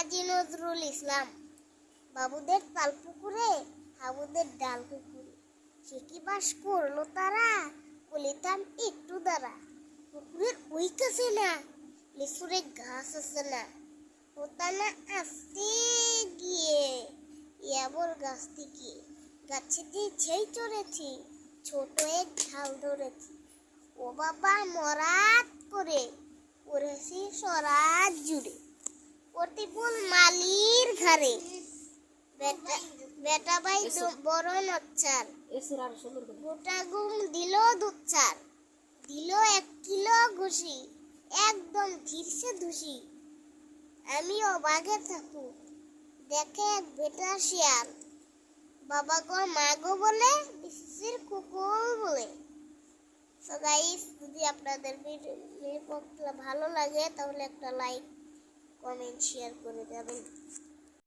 কাজী নজরুল ইসলাম। বাবুদের তালপুকুরে হাবুদের ডাল পুকুরে সে কি বাস করলো তারা, বলিতাম একটু দাঁড়া। পুকুরের ওই কাছে না লিচুরে গাছ আছে না, ওতানা আসতে গিয়ে ইয়াবর গাছ থেকে গাছেতে ছেই চড়েছি, ছোট এক ঢাল ধরেছি। ও বাবা মরাত করে পড়েছি সরাত জুড়ে, প্রতিপুল মালির ঘরে বেটা বেটা ভাই বড় নচ্চার, গোটা গুম দিল দুচ্চার, দিল 1 কিলো ঘুষি, একদম ধীরছে ধুসি। আমি অবাগে থাকু দেখে এক বেটা শিয়াল, বাবা গো মা গো বলে বিশ্বের কুকুর বলে। সো গাইস, যদি আপনাদের ভিডিও ভালো লাগে তাহলে একটা লাইক কমেন্ট শেয়ার করে দেবেন।